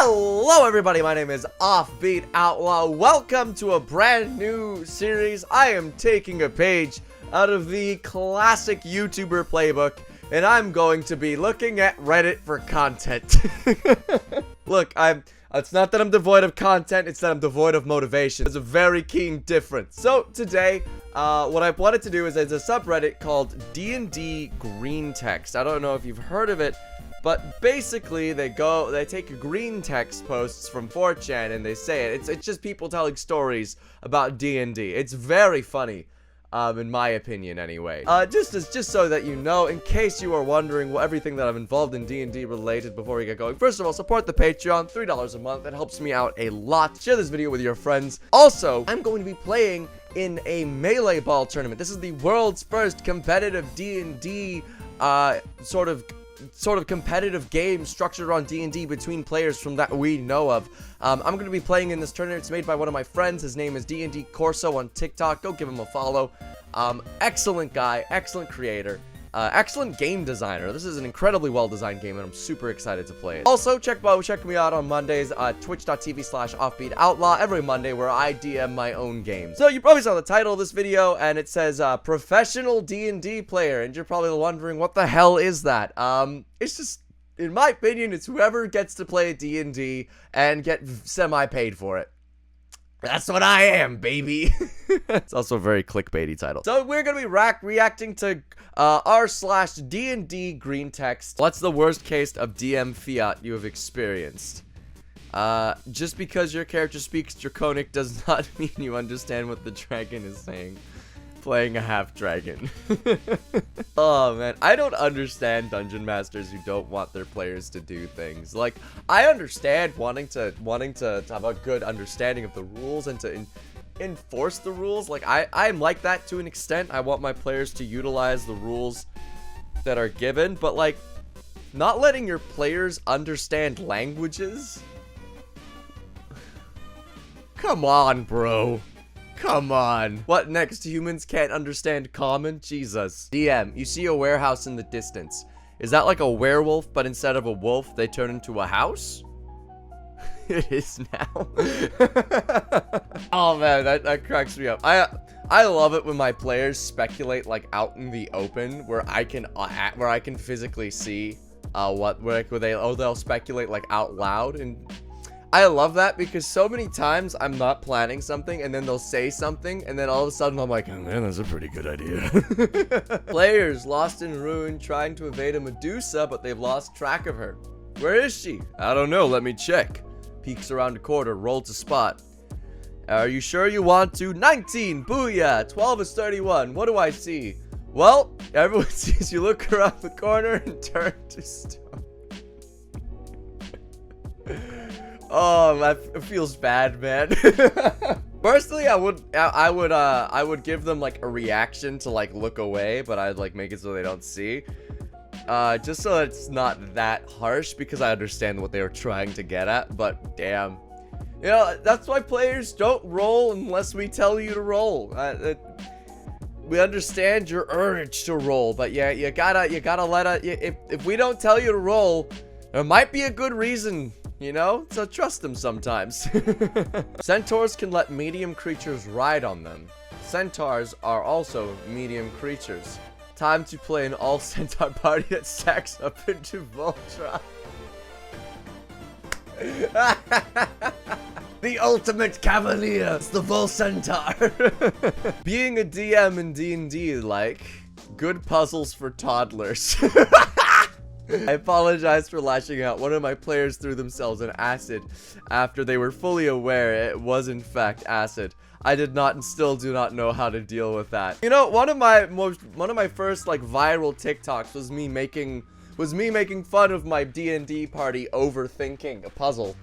Hello everybody, my name is Offbeat Outlaw. Welcome to a brand new series. I am taking a page out of the classic YouTuber playbook, and I'm going to be looking at Reddit for content. Look, it's not that I'm devoid of content, it's that I'm devoid of motivation. There's a very keen difference. So today, what I wanted to do is there's a subreddit called dndgreentext. I don't know if you've heard of it, but basically they take green text posts from 4chan and they say it. It's just people telling stories about D&D. It's very funny, in my opinion anyway. Just so that you know, in case you are wondering everything that I'm involved in D&D related before we get going. First of all, support the Patreon, $3 a month. It helps me out a lot. Share this video with your friends. Also, I'm going to be playing in a melee ball tournament. This is the world's first competitive D&D, sort of competitive game structured on D&D between players from that we know of. I'm going to be playing in this tournament. It's made by one of my friends. His name is D&D Corso on TikTok. Go give him a follow. Excellent guy, excellent creator, excellent game designer. This is an incredibly well-designed game, and I'm super excited to play it. Also, check me out on Mondays at twitch.tv/Offbeat Outlaw every Monday, where I DM my own games. So you probably saw the title of this video, and it says professional D&D player, and you're probably wondering what the hell is that. It's just, in my opinion, it's whoever gets to play D&D and get semi-paid for it. That's what I am, baby. It's also a very clickbaity title. So we're gonna be reacting to r/D&D green text. What's the worst case of DM fiat you have experienced? Just because your character speaks Draconic does not mean you understand what the dragon is saying. Playing a half dragon. Oh man, I don't understand dungeon masters who don't want their players to do things. Like, I understand wanting to have a good understanding of the rules and to enforce the rules. Like, I'm like that to an extent. I want my players to utilize the rules that are given, but like, not letting your players understand languages? Come on, bro. Come on. What next? Humans can't understand common? Jesus. DM, you see a warehouse in the distance. Is that like a werewolf, but instead of a wolf, they turn into a house? It is now. Oh man, that cracks me up. I love it when my players speculate like out in the open, where I can physically see they'll speculate like out loud. And I love that because so many times I'm not planning something and then they'll say something and then all of a sudden I'm like, oh man, that's a pretty good idea. Players lost in ruin trying to evade a Medusa, but they've lost track of her. Where is she? I don't know, let me check. Peeks around a corner, roll to spot. Are you sure you want to? 19, booyah, 12 is 31. What do I see? Well, everyone sees you look around the corner and turn to stone. Oh, that feels bad, man. Personally, I would give them like a reaction to like look away, but I'd like make it so they don't see. Just so it's not that harsh, because I understand what they were trying to get at, but damn. You know, that's why players don't roll unless we tell you to roll. We understand your urge to roll, but yeah, you gotta let it, if we don't tell you to roll, there might be a good reason. You know? So trust them sometimes. Centaurs can let medium creatures ride on them. Centaurs are also medium creatures. Time to play an all-centaur party that stacks up into Voltron. The ultimate cavalier. It's the Volcentaur. Being a DM in D&D, like, good puzzles for toddlers. I apologize for lashing out. One of my players threw themselves in acid after they were fully aware it was in fact acid. I did not and still do not know how to deal with that. You know, one of my first like viral TikToks was me making fun of my D&D party overthinking a puzzle.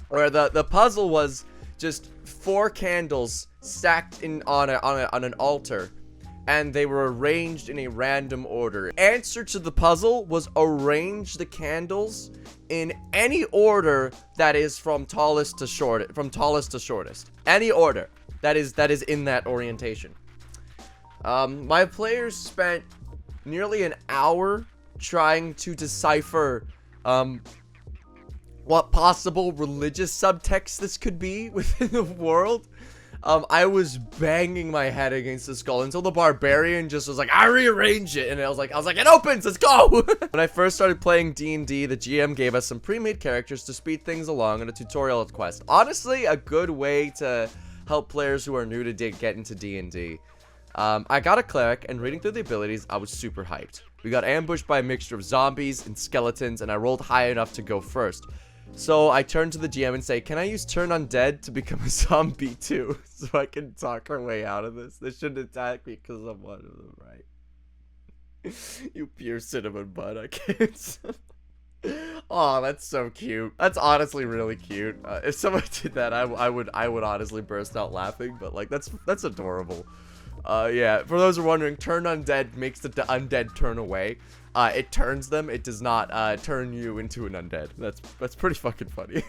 Where the puzzle was just 4 candles stacked on an altar, and they were arranged in a random order. Answer to the puzzle was arrange the candles in any order that is from tallest to shortest. Any order that is in that orientation. My players spent nearly an hour trying to decipher what possible religious subtext this could be within the world. I was banging my head against the skull until the barbarian just was like, I rearrange it. And I was like, it opens, let's go. When I first started playing D&D, the GM gave us some pre-made characters to speed things along in a tutorial quest. Honestly, a good way to help players who are new to get into D&D. I got a cleric, and reading through the abilities, I was super hyped. We got ambushed by a mixture of zombies and skeletons, and I rolled high enough to go first. So I turned to the GM and say, can I use turn undead to become a zombie too? So I can talk our way out of this. They shouldn't attack me because I'm one of them, right? You pure cinnamon bun, I can't. Oh, that's so cute. That's honestly really cute. If someone did that, I would honestly burst out laughing, but like, that's adorable. Yeah, for those who are wondering, turn undead makes the undead turn away. It turns them. It does not turn you into an undead. That's pretty fucking funny.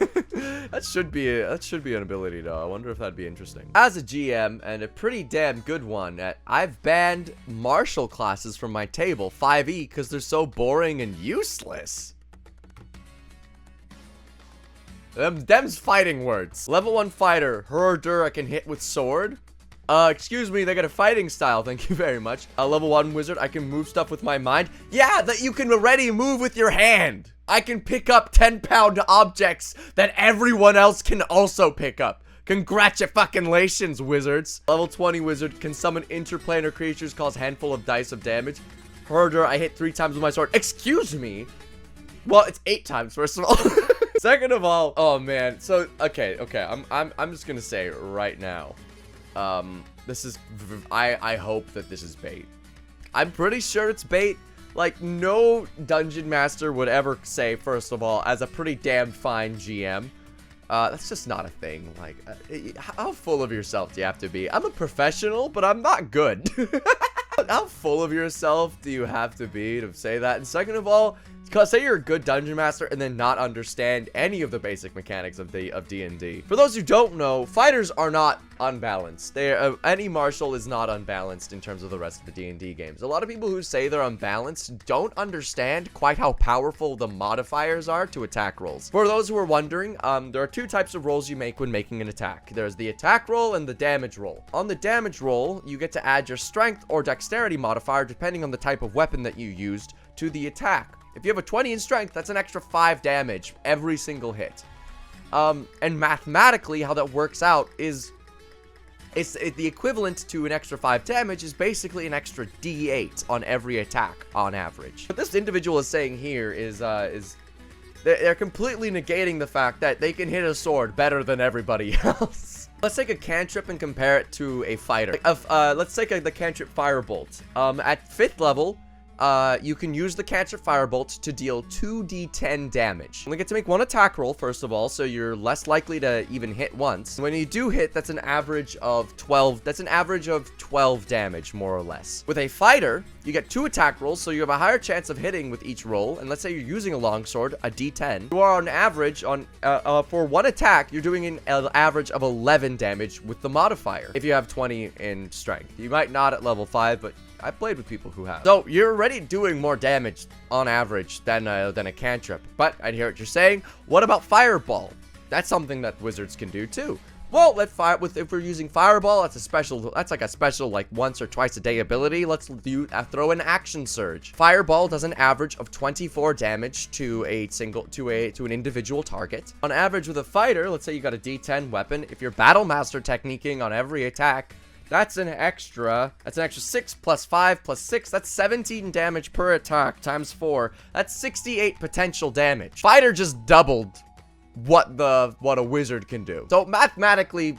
that should be an ability though. I wonder if that'd be interesting. As a GM, and a pretty damn good one, I've banned martial classes from my table 5e because they're so boring and useless. Them's fighting words. Level 1 fighter, herder, I can hit with sword. Excuse me, they got a fighting style, thank you very much. Level 1 wizard, I can move stuff with my mind. Yeah, that you can already move with your hand. I can pick up 10-pound objects that everyone else can also pick up. Congratulations, wizards. Level 20 wizard can summon interplanar creatures, cause handful of dice of damage. Herder, I hit 3 times with my sword. Excuse me? Well, it's 8 times, first of all. Second of all, oh man. So, okay, I'm just gonna say right now. This is, I hope that this is bait. I'm pretty sure it's bait. Like, no dungeon master would ever say, first of all, as a pretty damn fine GM, that's just not a thing. Like, how full of yourself do you have to be? I'm a professional, but I'm not good. How full of yourself do you have to be to say that? And second of all, say you're a good dungeon master and then not understand any of the basic mechanics of D&D. For those who don't know, fighters are not unbalanced. Any martial is not unbalanced in terms of the rest of the D&D games. A lot of people who say they're unbalanced don't understand quite how powerful the modifiers are to attack rolls. For those who are wondering, there are 2 types of rolls you make when making an attack. There's the attack roll and the damage roll. On the damage roll, you get to add your strength or dexterity modifier depending on the type of weapon that you used to the attack. If you have a 20 in strength, that's an extra 5 damage every single hit. And mathematically, how that works out is the equivalent to an extra 5 damage is basically an extra D8 on every attack on average. What this individual is saying here is they're completely negating the fact that they can hit a sword better than everybody else. Let's take a cantrip and compare it to a fighter. Let's take the cantrip Firebolt. At 5th level, you can use the cantrip Firebolt to deal 2d10 damage. You only get to make 1 attack roll, first of all, so you're less likely to even hit once. When you do hit, that's an average of 12. That's an average of 12 damage, more or less. With a fighter, you get 2 attack rolls, so you have a higher chance of hitting with each roll. And let's say you're using a longsword, a d10. You are on average for 1 attack, you're doing an average of 11 damage with the modifier. If you have 20 in strength, you might not at level 5, but I've played with people who have. So you're already doing more damage on average than a cantrip. But I hear what you're saying. What about Fireball? That's something that wizards can do too. Well, if we're using Fireball, that's like a special like once or twice a day ability. Let's throw an Action Surge. Fireball does an average of 24 damage to an individual target. On average with a fighter, let's say you got a D10 weapon. If you're Battle Master techniquing on every attack, that's an extra 6 plus 5 plus 6. That's 17 damage per attack times 4. That's 68 potential damage. Fighter just doubled what a wizard can do. So mathematically,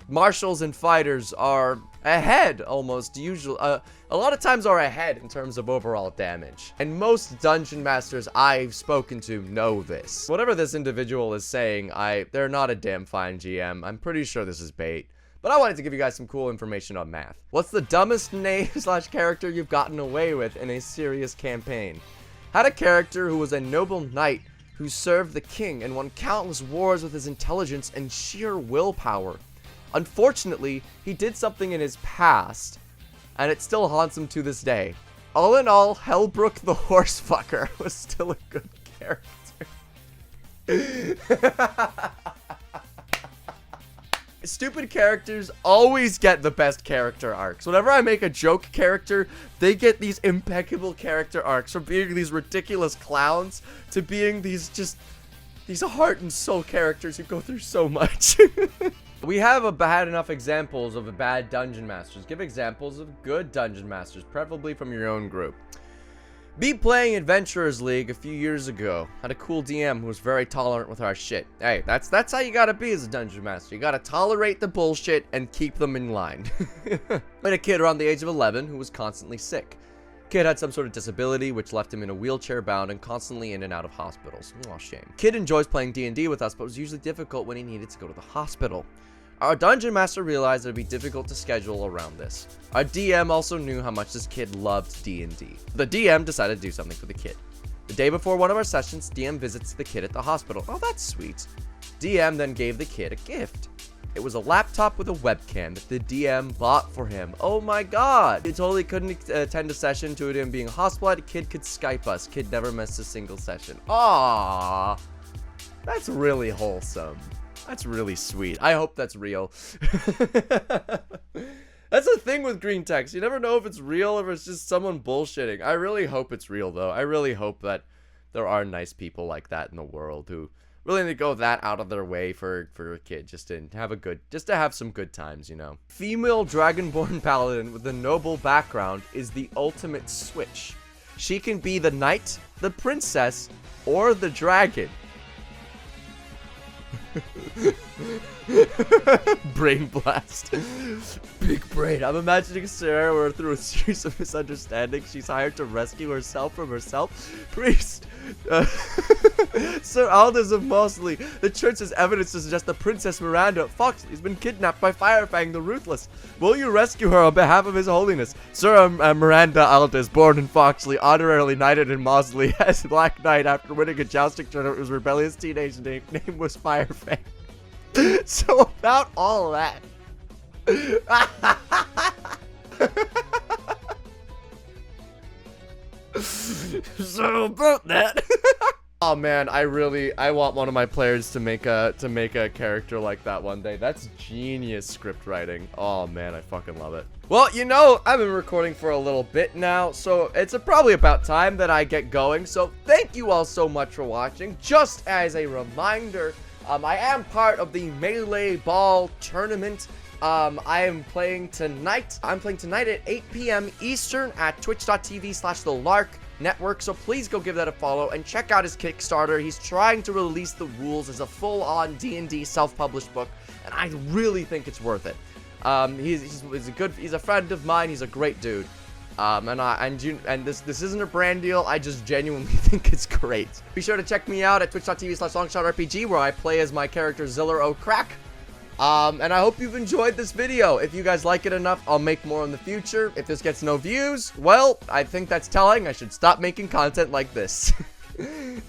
martials and fighters are ahead almost usually. A lot of times are ahead in terms of overall damage. And most dungeon masters I've spoken to know this. Whatever this individual is saying, they're not a damn fine GM. I'm pretty sure this is bait. But I wanted to give you guys some cool information on math. What's the dumbest name / character you've gotten away with in a serious campaign? Had a character who was a noble knight who served the king and won countless wars with his intelligence and sheer willpower. Unfortunately, he did something in his past, and it still haunts him to this day. All in all, Hellbrook the Horsefucker was still a good character. Stupid characters always get the best character arcs. Whenever I make a joke character, they get these impeccable character arcs, from being these ridiculous clowns to being these heart and soul characters who go through so much. We have bad enough examples of bad dungeon masters. Give examples of good dungeon masters, preferably from your own group. Be playing Adventurers League a few years ago. Had a cool DM who was very tolerant with our shit. Hey, that's how you gotta be as a dungeon master. You gotta tolerate the bullshit and keep them in line. Met a kid around the age of 11 who was constantly sick. Kid had some sort of disability which left him in a wheelchair bound and constantly in and out of hospitals. Aw, shame. Kid enjoys playing D&D with us, but was usually difficult when he needed to go to the hospital. Our dungeon master realized it would be difficult to schedule around this. Our DM also knew how much this kid loved D&D. The DM decided to do something for the kid. The day before one of our sessions, DM visits the kid at the hospital. Oh, that's sweet. DM then gave the kid a gift. It was a laptop with a webcam that the DM bought for him. Oh my god! He totally couldn't attend a session due to him being hospitalized. Kid could Skype us. Kid never missed a single session. Aww. That's really wholesome. That's really sweet. I hope that's real. That's the thing with green text. You never know if it's real or if it's just someone bullshitting. I really hope it's real, though. I really hope that there are nice people like that in the world who really need to go that out of their way for a kid just to have some good times, you know. Female dragonborn paladin with a noble background is the ultimate switch. She can be the knight, the princess, or the dragon. Brain blast. Big brain. I'm imagining Sarah where through a series of misunderstandings she's hired to rescue herself from herself. Priest. Sir Aldous of Mosley. The church has evidence to suggest the Princess Miranda Foxley has been kidnapped by Firefang the Ruthless. Will you rescue her on behalf of His Holiness? Sir Miranda Aldous, born in Foxley, honorarily knighted in Mosley as Black Knight after winning a jousting tournament. His rebellious teenage name was Firefang. So about all that. So about that. Oh man, I want one of my players to make a character like that one day. That's genius script writing. Oh man, I fucking love it. Well, you know, I've been recording for a little bit now, so it's probably about time that I get going. So thank you all so much for watching. Just as a reminder, I am part of the Melee Ball tournament. I am playing tonight. I'm playing tonight at 8 p.m. Eastern at twitch.tv/thelark network, so please go give that a follow and check out his Kickstarter. He's trying to release the rules as a full-on D&D self-published book, and I really think it's worth it. He's a friend of mine. He's a great dude. And this isn't a brand deal. I just genuinely think it's great. Be sure to check me out at twitch.tv/longshotRPG, where I play as my character Ziller O'Crack. And I hope you've enjoyed this video. If you guys like it enough, I'll make more in the future. If this gets no views, well, I think that's telling. I should stop making content like this.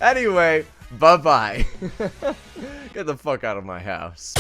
Anyway, bye-bye. Get the fuck out of my house.